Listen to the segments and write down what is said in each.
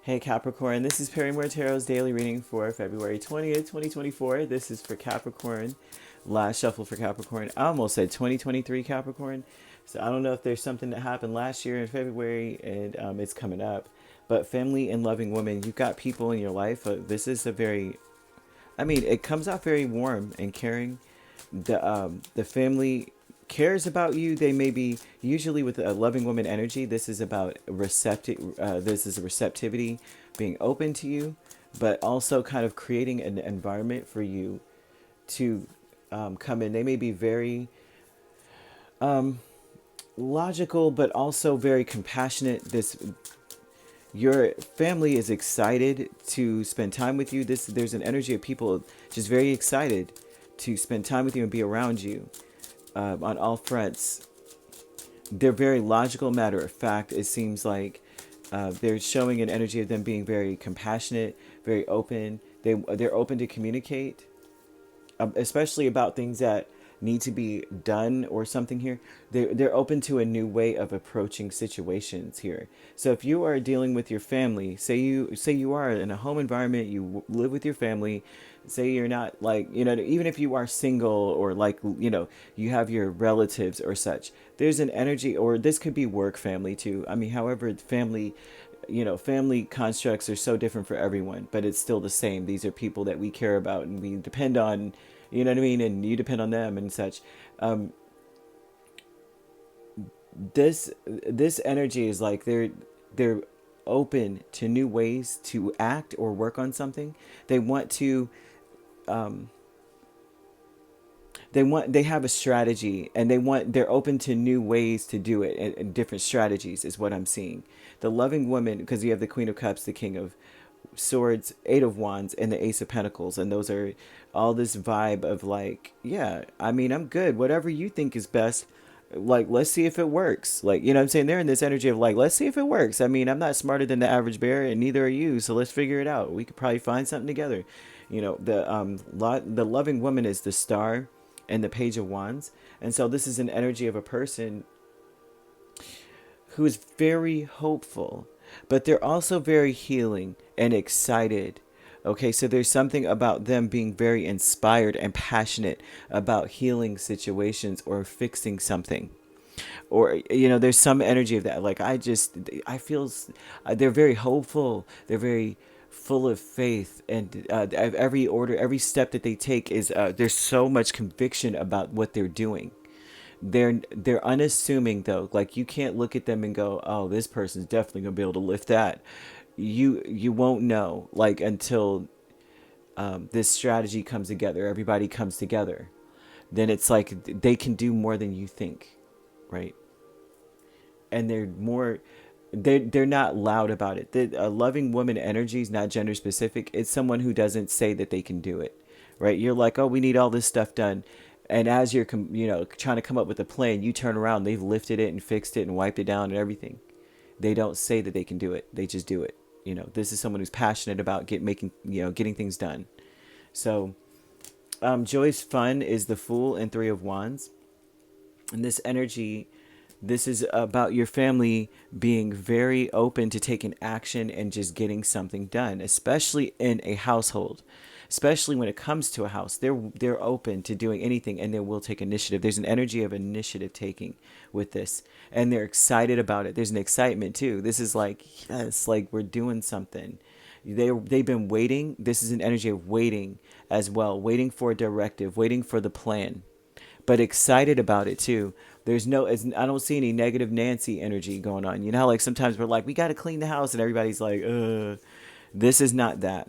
Hey Capricorn, this is Perrymore Tarot's daily reading for February 20th, 2024. This is for Capricorn. Last shuffle for Capricorn. I almost said 2023 Capricorn. So I don't know if there's something that happened last year in February and it's coming up. But family and loving woman, you've got people in your life. This is a very, it comes out very warm and caring. The family cares about you. They may be usually with a loving woman energy. This is about receptive. This is a receptivity, being open to you, but also kind of creating an environment for you to come in. They may be very logical, but also very compassionate. Your family is excited to spend time with you. There's an energy of people just very excited to spend time with you and be around you on all fronts. They're very logical, matter of fact. It seems like they're showing an energy of them being very compassionate, very open. They're open to communicate, especially about things that need to be done or something here. They're open to a new way of approaching situations here. So if you are dealing with your family, say you are in a home environment, you live with your family, say you're not like, even if you are single or like, you have your relatives or such, there's an energy, or this could be work family too. However, family, family constructs are so different for everyone, but it's still the same. These are people that we care about and we depend on, and you depend on them and such. This energy is like they're open to new ways to act or work on something. They want to they have a strategy, and they're open to new ways to do it, and different strategies is what I'm seeing. The loving woman, because you have the Queen of Cups, the King of Swords, Eight of Wands, and the Ace of Pentacles, and those are all this vibe of like, yeah, I'm good, whatever you think is best, like, let's see if it works. Like, what I'm saying, they're in this energy of like, let's see if it works. I'm not smarter than the average bear, and neither are you, so let's figure it out. We could probably find something together. The loving woman is the Star and the Page of Wands, and so this is an energy of a person who is very hopeful, but they're also very healing and excited. Okay, so there's something about them being very inspired and passionate about healing situations or fixing something. Or, there's some energy of that. Like, I feel they're very hopeful. They're very full of faith. And every step that they take is, there's so much conviction about what they're doing. They're unassuming though. Like, you can't look at them and go, oh, this person's definitely gonna be able to lift that. You won't know, like, until this strategy comes together, everybody comes together. Then it's like they can do more than you think, right? And they're not loud about it. A loving woman energy is not gender specific. It's someone who doesn't say that they can do it, right? You're like, oh, we need all this stuff done. And as you're, trying to come up with a plan, you turn around, they've lifted it and fixed it and wiped it down and everything. They don't say that they can do it. They just do it. This is someone who's passionate about getting things done. So, Joy's fun is the Fool and Three of Wands. And this energy, this is about your family being very open to taking action and just getting something done, especially in a household. Especially when it comes to a house, they're open to doing anything, and they will take initiative. There's an energy of initiative taking with this, and they're excited about it. There's an excitement too. This is like, yes, like we're doing something. They've been waiting. This is an energy of waiting as well, waiting for a directive, waiting for the plan, but excited about it too. I don't see any negative Nancy energy going on. You know how like sometimes we're like, we got to clean the house, and everybody's like, this is not that.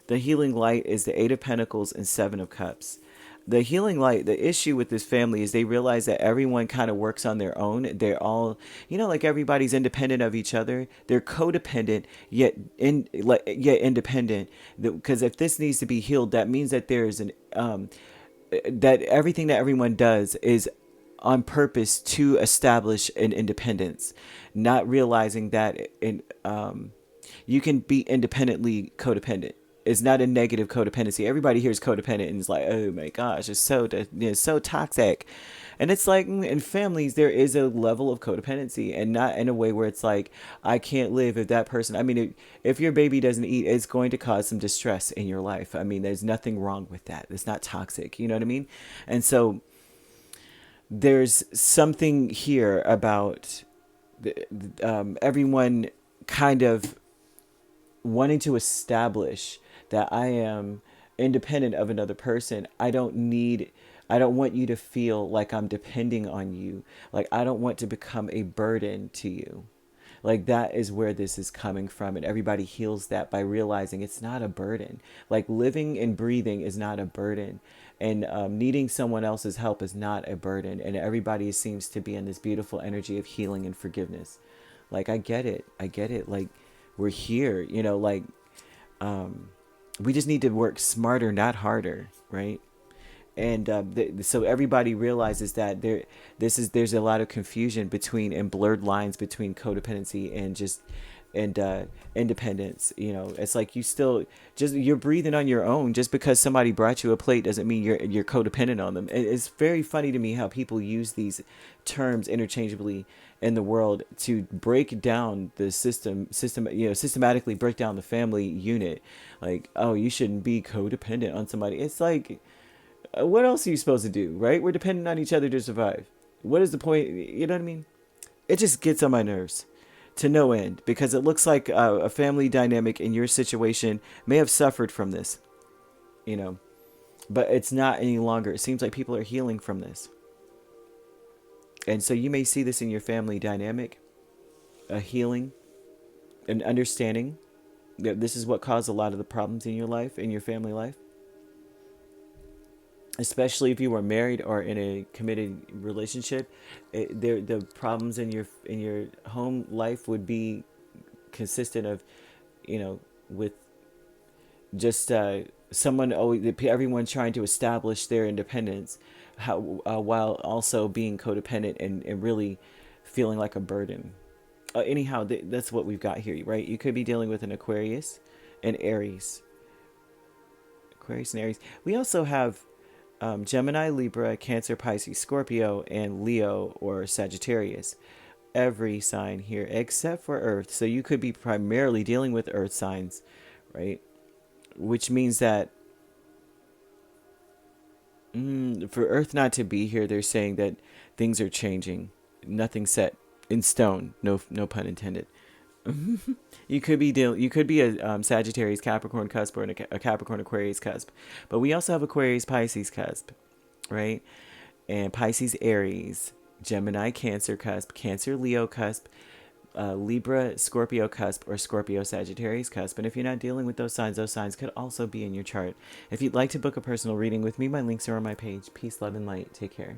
The healing light is the Eight of Pentacles and Seven of Cups. The healing light, the issue with this family is they realize that everyone kind of works on their own. They're all, like everybody's independent of each other. They're codependent, yet independent. Because if this needs to be healed, that means that there's that everything that everyone does is on purpose to establish an independence, not realizing that you can be independently codependent. It's not a negative codependency. Everybody hears codependent and is like, oh my gosh, it's so it's so toxic. And it's like, in families there is a level of codependency, and not in a way where it's like, I can't live if that person, I mean, if your baby doesn't eat, it's going to cause some distress in your life. I mean, there's nothing wrong with that. It's not toxic, you know what I mean? And so there's something here about everyone kind of wanting to establish that I am independent of another person. I don't want you to feel like I'm depending on you. Like, I don't want to become a burden to you. Like, that is where this is coming from. And everybody heals that by realizing it's not a burden. Like, living and breathing is not a burden. And needing someone else's help is not a burden. And everybody seems to be in this beautiful energy of healing and forgiveness. Like, I get it. I get it. Like, we're here, you know, like, we just need to work smarter, not harder, right? And so everybody realizes that there's a lot of confusion between, and blurred lines between codependency and just independence. You know, it's like you're breathing on your own. Just because somebody brought you a plate doesn't mean you're codependent on them. It's very funny to me how people use these terms interchangeably in the world to break down the systematically break down the family unit. Like, oh, you shouldn't be codependent on somebody. It's like, what else are you supposed to do, right? We're dependent on each other to survive. What is the point? You know what I mean? It just gets on my nerves to no end, because it looks like a family dynamic in your situation may have suffered from this, you know, but it's not any longer. It seems like people are healing from this. And so you may see this in your family dynamic, a healing, an understanding that this is what caused a lot of the problems in your life, in your family life. Especially if you were married or in a committed relationship, the problems in your home life would be consistent of, you know, with just everyone trying to establish their independence, while also being codependent and really feeling like a burden. Anyhow, that's what we've got here, right? You could be dealing with an Aquarius, and Aries. Aquarius and Aries. We also have Gemini, Libra, Cancer, Pisces, Scorpio, and Leo or Sagittarius. Every sign here except for Earth. So you could be primarily dealing with Earth signs, right? Which means that for Earth not to be here, they're saying that things are changing. Nothing set in stone. No pun intended. You could be a Sagittarius Capricorn cusp, or a Capricorn Aquarius cusp, but we also have Aquarius Pisces cusp, right? And Pisces Aries, Gemini Cancer cusp, Cancer Leo cusp, Libra Scorpio cusp, or Scorpio Sagittarius cusp. And if you're not dealing with those signs could also be in your chart. If you'd like to book a personal reading with me, my links are on my page. Peace, love, and light. Take care.